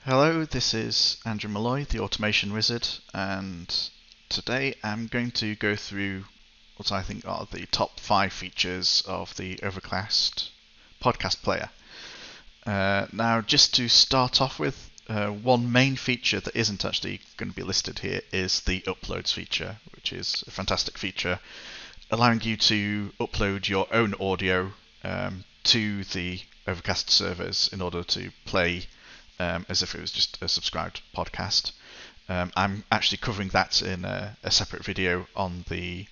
Hello, this is Andrew Malloy, the Automation Wizard, and today I'm going to go through what I think are the top 5 features of the Overcast podcast player. Now, just to start off with, one main feature that isn't actually going to be listed here is the uploads feature, which is a fantastic feature allowing you to upload your own audio to the Overcast servers in order to play as if it was just a subscribed podcast. I'm actually covering that in a separate video on the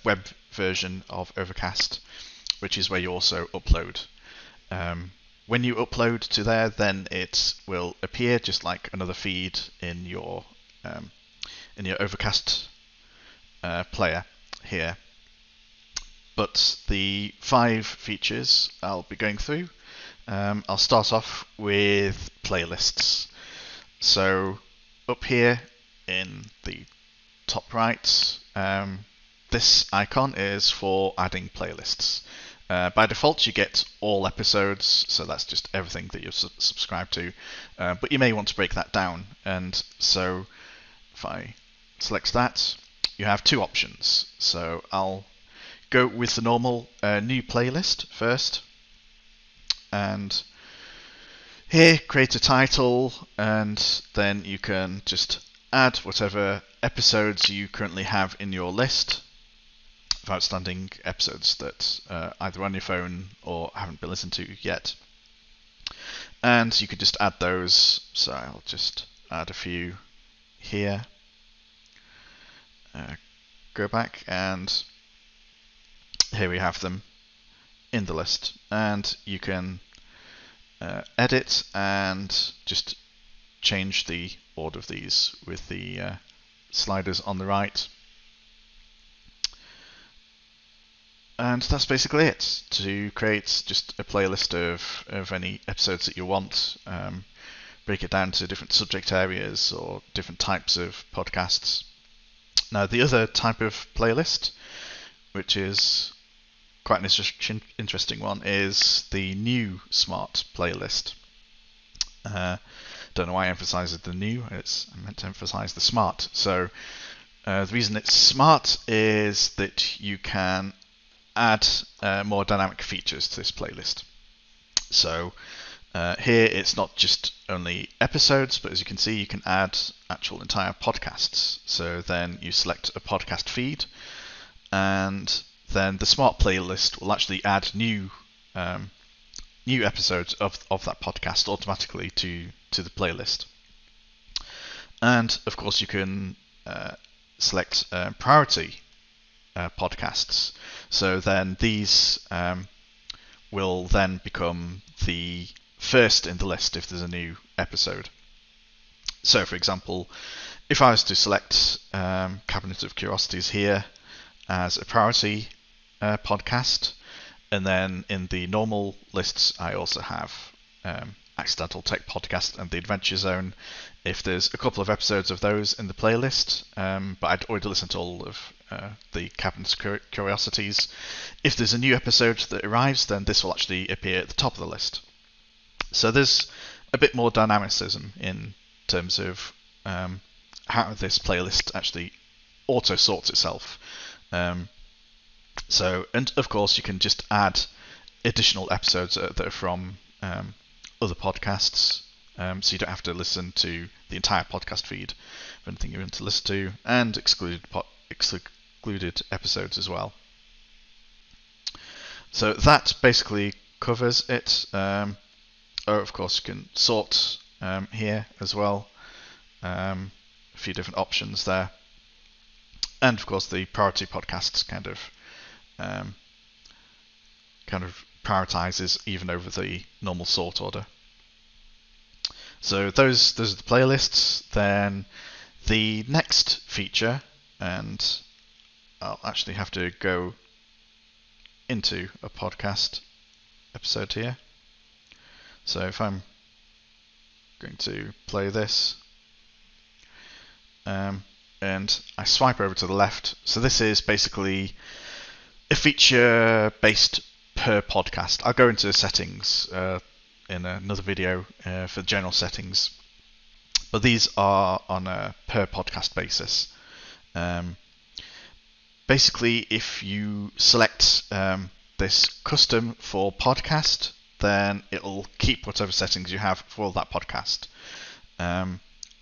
web version of Overcast, which is where you also upload. When you upload to there, then it will appear just like another feed in your Overcast player here. But the 5 features I'll be going through. I'll start off with playlists. So up here in the top right, this icon is for adding playlists. By default, you get all episodes, so that's just everything that you're subscribed to. But you may want to break that down, and so if I select that, you have 2 options. So I'll go with the normal new playlist first, and here create a title, and then you can just add whatever episodes you currently have in your list of outstanding episodes that either on your phone or haven't been listened to yet. And you could just add those, so I'll just add a few here. Go back, and here we have them in the list, and you can edit and just change the order of these with the sliders on the right. And that's basically it, to create just a playlist of any episodes that you want, break it down to different subject areas or different types of podcasts. Now, the other type of playlist, which is quite an interesting one, is the new smart playlist. Don't know why I emphasize the new, I meant to emphasize the smart. So the reason it's smart is that you can add more dynamic features to this playlist. So here it's not just only episodes, but as you can see, you can add actual entire podcasts. So then you select a podcast feed, and then the smart playlist will actually add new episodes of that podcast automatically to the playlist. And of course, you can select priority podcasts. So then these will then become the first in the list if there's a new episode. So, for example, if I was to select Cabinet of Curiosities here as a priority podcast, and then in the normal lists I also have Accidental Tech Podcast and The Adventure Zone. If there's a couple of episodes of those in the playlist, but I'd already listened to all of the Cabinet of Curiosities, if there's a new episode that arrives, then this will actually appear at the top of the list. So there's a bit more dynamicism in terms of how this playlist actually auto-sorts itself. So, and of course, you can just add additional episodes that are from other podcasts, so you don't have to listen to the entire podcast feed of anything you want to listen to, and excluded episodes as well. So that basically covers it. Of course, you can sort here as well. A few different options there. And of course, the priority podcasts kind of prioritizes even over the normal sort order. So those are the playlists. Then the next feature, and I'll actually have to go into a podcast episode here. So if I'm going to play this, and I swipe over to the left, so this is basically a feature based per podcast. I'll go into settings in another video for general settings, but these are on a per podcast basis. Basically, if you select this custom for podcast, then it'll keep whatever settings you have for that podcast.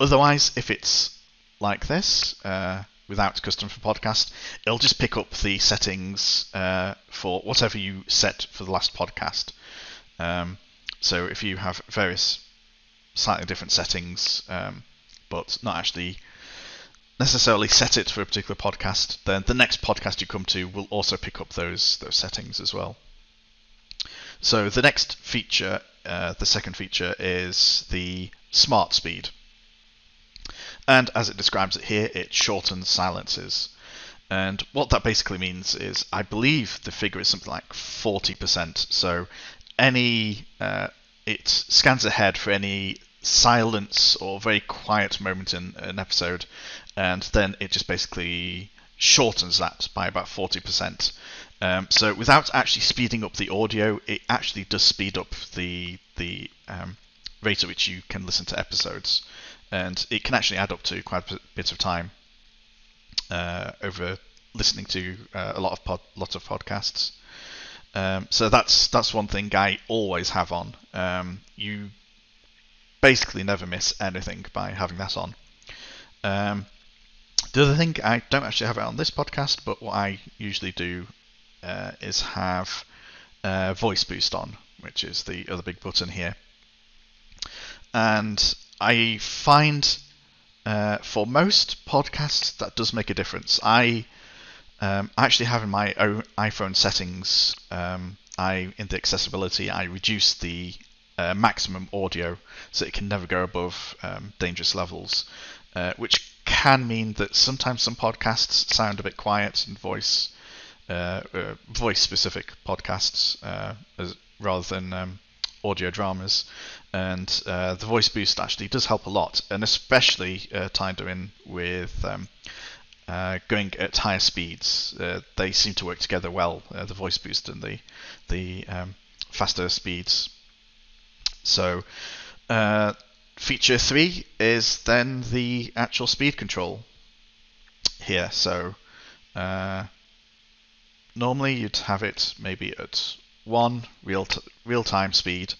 Otherwise, if it's like this, without custom for podcast, it'll just pick up the settings for whatever you set for the last podcast. So if you have various slightly different settings, but not actually necessarily set it for a particular podcast, then the next podcast you come to will also pick up those settings as well. So the next feature, the second feature, is the smart speed. And as it describes it here, it shortens silences. And what that basically means is, I believe the figure is something like 40%. So it scans ahead for any silence or very quiet moment in an episode, and then it just basically shortens that by about 40%. So without actually speeding up the audio, it actually does speed up the rate at which you can listen to episodes, and it can actually add up to quite a bit of time over listening to a lot of podcasts. So that's one thing I always have on. You basically never miss anything by having that on. The other thing, I don't actually have it on this podcast, but what I usually do is have voice boost on, which is the other big button here. And I find for most podcasts that does make a difference. I actually have in my own iPhone settings, in the accessibility, I reduce the maximum audio so it can never go above dangerous levels, which can mean that sometimes some podcasts sound a bit quiet and voice specific podcasts rather than audio dramas, and the voice boost actually does help a lot, and especially tied in with going at higher speeds. They seem to work together well, the voice boost and the faster speeds. So feature 3 is then the actual speed control here. So normally you'd have it maybe at 1 real-time speed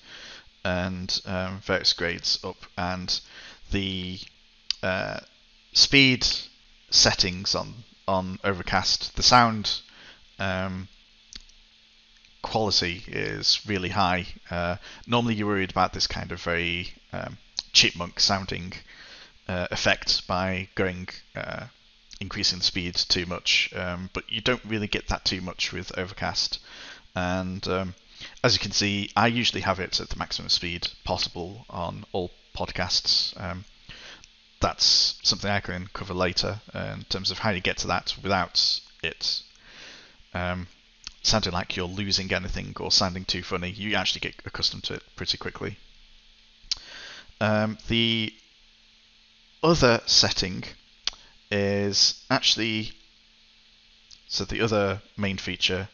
and various grades up, and the speed settings on Overcast, the sound quality is really high. Normally you're worried about this kind of very chipmunk sounding effect by increasing the speed too much, but you don't really get that too much with Overcast. And as you can see, I usually have it at the maximum speed possible on all podcasts. That's something I can cover later in terms of how you get to that without it sounding like you're losing anything or sounding too funny. You actually get accustomed to it pretty quickly. The other setting is actually, so the other main feature,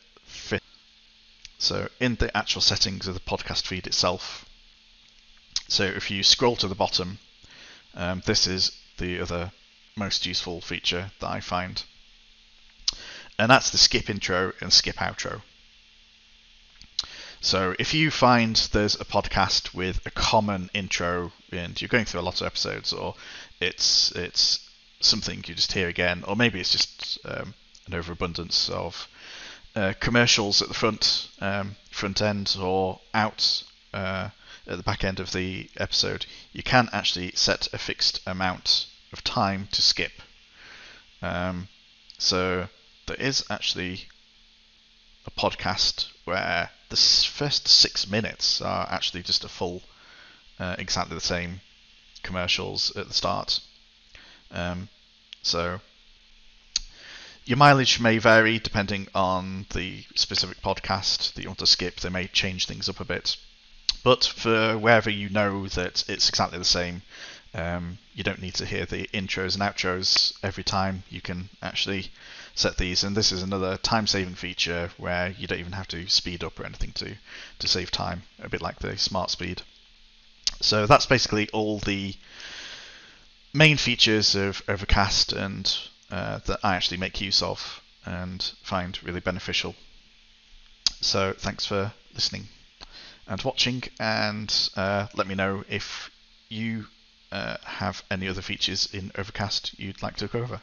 so in the actual settings of the podcast feed itself. So if you scroll to the bottom, this is the other most useful feature that I find, and that's the skip intro and skip outro. So if you find there's a podcast with a common intro and you're going through a lot of episodes, or it's something you just hear again, or maybe it's just an overabundance of commercials at the front end or out at the back end of the episode, you can actually set a fixed amount of time to skip. So there is actually a podcast where the first 6 minutes are actually just a full, exactly the same commercials at the start. So your mileage may vary depending on the specific podcast that you want to skip. They may change things up a bit. But for wherever you know that it's exactly the same, you don't need to hear the intros and outros every time. You can actually set these, and this is another time-saving feature where you don't even have to speed up or anything to save time, a bit like the smart speed. So that's basically all the main features of Overcast and that I actually make use of and find really beneficial. So thanks for listening and watching, and let me know if you have any other features in Overcast you'd like to go over.